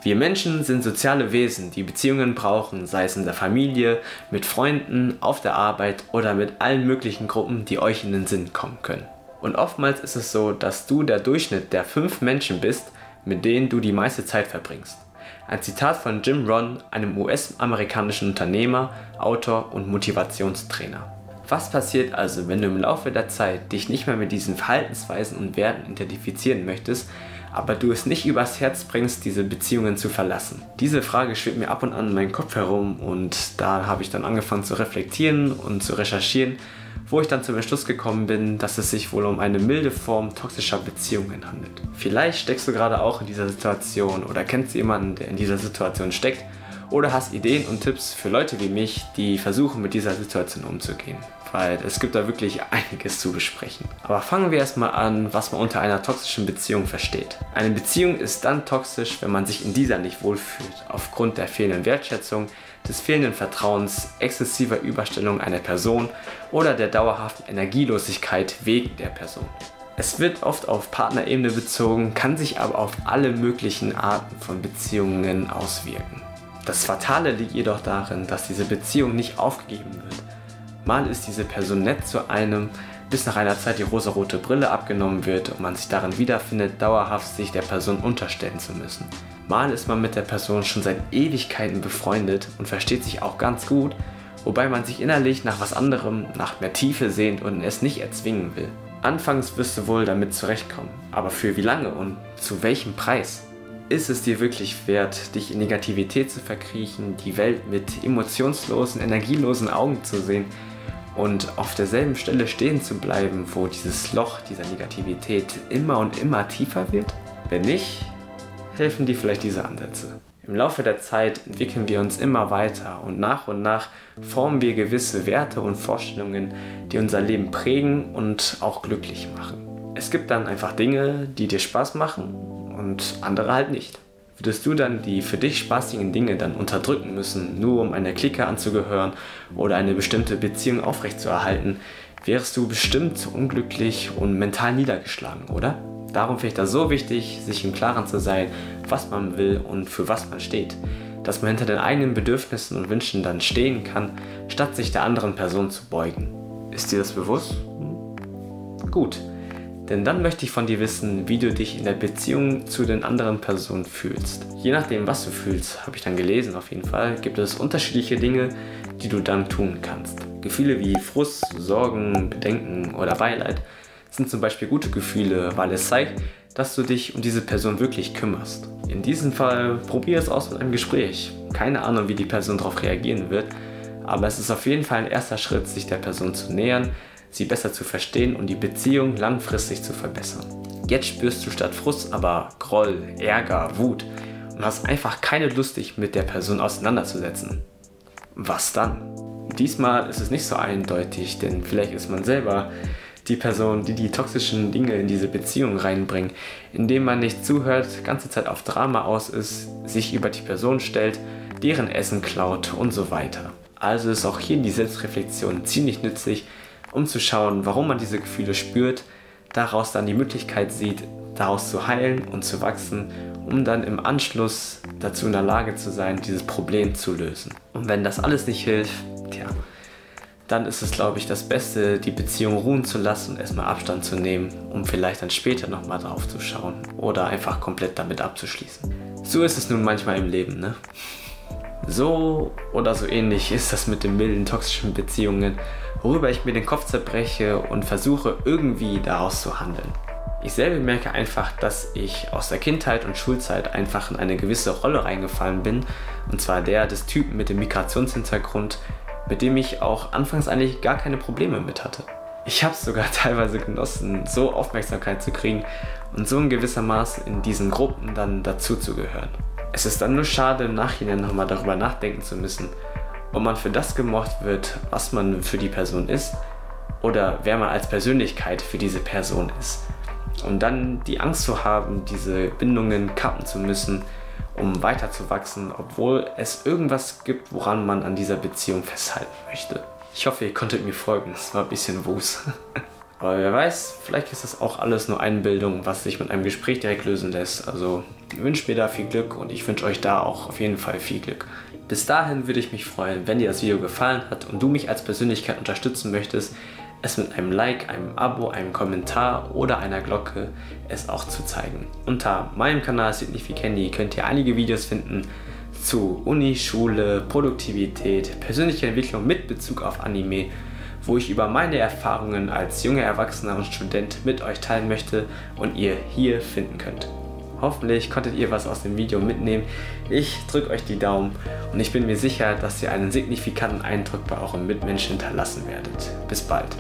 Wir Menschen sind soziale Wesen, die Beziehungen brauchen, sei es in der Familie, mit Freunden, auf der Arbeit oder mit allen möglichen Gruppen, die euch in den Sinn kommen können. Und oftmals ist es so, dass du der Durchschnitt der 5 Menschen bist, mit denen du die meiste Zeit verbringst. Ein Zitat von Jim Rohn, einem US-amerikanischen Unternehmer, Autor und Motivationstrainer. Was passiert also, wenn du im Laufe der Zeit dich nicht mehr mit diesen Verhaltensweisen und Werten identifizieren möchtest, aber du es nicht übers Herz bringst, diese Beziehungen zu verlassen? Diese Frage schwebt mir ab und an in meinen Kopf herum und da habe ich dann angefangen zu reflektieren und zu recherchieren, wo ich dann zum Entschluss gekommen bin, dass es sich wohl um eine milde Form toxischer Beziehungen handelt. Vielleicht steckst du gerade auch in dieser Situation oder kennst jemanden, der in dieser Situation steckt, oder hast Ideen und Tipps für Leute wie mich, die versuchen, mit dieser Situation umzugehen. Weil es gibt da wirklich einiges zu besprechen. Aber fangen wir erstmal an, was man unter einer toxischen Beziehung versteht. Eine Beziehung ist dann toxisch, wenn man sich in dieser nicht wohlfühlt, aufgrund der fehlenden Wertschätzung, des fehlenden Vertrauens, exzessiver Überstellung einer Person oder der dauerhaften Energielosigkeit wegen der Person. Es wird oft auf Partnerebene bezogen, kann sich aber auf alle möglichen Arten von Beziehungen auswirken. Das Fatale liegt jedoch darin, dass diese Beziehung nicht aufgegeben wird. Mal ist diese Person nett zu einem, bis nach einer Zeit die rosarote Brille abgenommen wird und man sich darin wiederfindet, dauerhaft sich der Person unterstellen zu müssen. Mal ist man mit der Person schon seit Ewigkeiten befreundet und versteht sich auch ganz gut, wobei man sich innerlich nach was anderem, nach mehr Tiefe sehnt und es nicht erzwingen will. Anfangs wirst du wohl damit zurechtkommen, aber für wie lange und zu welchem Preis? Ist es dir wirklich wert, dich in Negativität zu verkriechen, die Welt mit emotionslosen, energielosen Augen zu sehen und auf derselben Stelle stehen zu bleiben, wo dieses Loch dieser Negativität immer und immer tiefer wird? Wenn nicht, helfen dir vielleicht diese Ansätze. Im Laufe der Zeit entwickeln wir uns immer weiter und nach formen wir gewisse Werte und Vorstellungen, die unser Leben prägen und auch glücklich machen. Es gibt dann einfach Dinge, die dir Spaß machen und andere halt nicht. Würdest du dann die für dich spaßigen Dinge dann unterdrücken müssen, nur um einer Clique anzugehören oder eine bestimmte Beziehung aufrechtzuerhalten, wärst du bestimmt unglücklich und mental niedergeschlagen, oder? Darum finde ich das so wichtig, sich im Klaren zu sein, was man will und für was man steht. Dass man hinter den eigenen Bedürfnissen und Wünschen dann stehen kann, statt sich der anderen Person zu beugen. Ist dir das bewusst? Gut. Denn dann möchte ich von dir wissen, wie du dich in der Beziehung zu den anderen Personen fühlst. Je nachdem, was du fühlst, habe ich dann gelesen auf jeden Fall, gibt es unterschiedliche Dinge, die du dann tun kannst. Gefühle wie Frust, Sorgen, Bedenken oder Beileid sind zum Beispiel gute Gefühle, weil es zeigt, dass du dich um diese Person wirklich kümmerst. In diesem Fall probier es aus mit einem Gespräch. Keine Ahnung, wie die Person darauf reagieren wird, aber es ist auf jeden Fall ein erster Schritt, sich der Person zu nähern, sie besser zu verstehen und die Beziehung langfristig zu verbessern. Jetzt spürst du statt Frust aber Groll, Ärger, Wut und hast einfach keine Lust, dich mit der Person auseinanderzusetzen. Was dann? Diesmal ist es nicht so eindeutig, denn vielleicht ist man selber die Person, die die toxischen Dinge in diese Beziehung reinbringt, indem man nicht zuhört, ganze Zeit auf Drama aus ist, sich über die Person stellt, deren Essen klaut und so weiter. Also ist auch hier die Selbstreflexion ziemlich nützlich, um zu schauen, warum man diese Gefühle spürt, daraus dann die Möglichkeit sieht, daraus zu heilen und zu wachsen, um dann im Anschluss dazu in der Lage zu sein, dieses Problem zu lösen. Und wenn das alles nicht hilft, dann ist es, glaube ich, das Beste, die Beziehung ruhen zu lassen und erstmal Abstand zu nehmen, um vielleicht dann später nochmal drauf zu schauen oder einfach komplett damit abzuschließen. So ist es nun manchmal im Leben, ne? So oder so ähnlich ist das mit den milden toxischen Beziehungen, worüber ich mir den Kopf zerbreche und versuche irgendwie daraus zu handeln. Ich selber merke einfach, dass ich aus der Kindheit und Schulzeit einfach in eine gewisse Rolle reingefallen bin, und zwar der des Typen mit dem Migrationshintergrund, mit dem ich auch anfangs eigentlich gar keine Probleme mit hatte. Ich habe es sogar teilweise genossen, so Aufmerksamkeit zu kriegen und so in gewisser Maß in diesen Gruppen dann dazu zu gehören. Es ist dann nur schade, im Nachhinein nochmal darüber nachdenken zu müssen, ob man für das gemocht wird, was man für die Person ist, oder wer man als Persönlichkeit für diese Person ist. Und dann die Angst zu haben, diese Bindungen kappen zu müssen, um weiterzuwachsen, obwohl es irgendwas gibt, woran man an dieser Beziehung festhalten möchte. Ich hoffe, ihr konntet mir folgen, es war ein bisschen Wus. Aber wer weiß, vielleicht ist das auch alles nur Einbildung, was sich mit einem Gespräch direkt lösen lässt. Also ich wünsche mir da viel Glück und ich wünsche euch da auch auf jeden Fall viel Glück. Bis dahin würde ich mich freuen, wenn dir das Video gefallen hat und du mich als Persönlichkeit unterstützen möchtest, es mit einem Like, einem Abo, einem Kommentar oder einer Glocke es auch zu zeigen. Unter meinem Kanal Significandy könnt ihr einige Videos finden zu Uni, Schule, Produktivität, persönliche Entwicklung mit Bezug auf Anime, wo ich über meine Erfahrungen als junger Erwachsener und Student mit euch teilen möchte und ihr hier finden könnt. Hoffentlich konntet ihr was aus dem Video mitnehmen. Ich drücke euch die Daumen und ich bin mir sicher, dass ihr einen signifikanten Eindruck bei euren Mitmenschen hinterlassen werdet. Bis bald.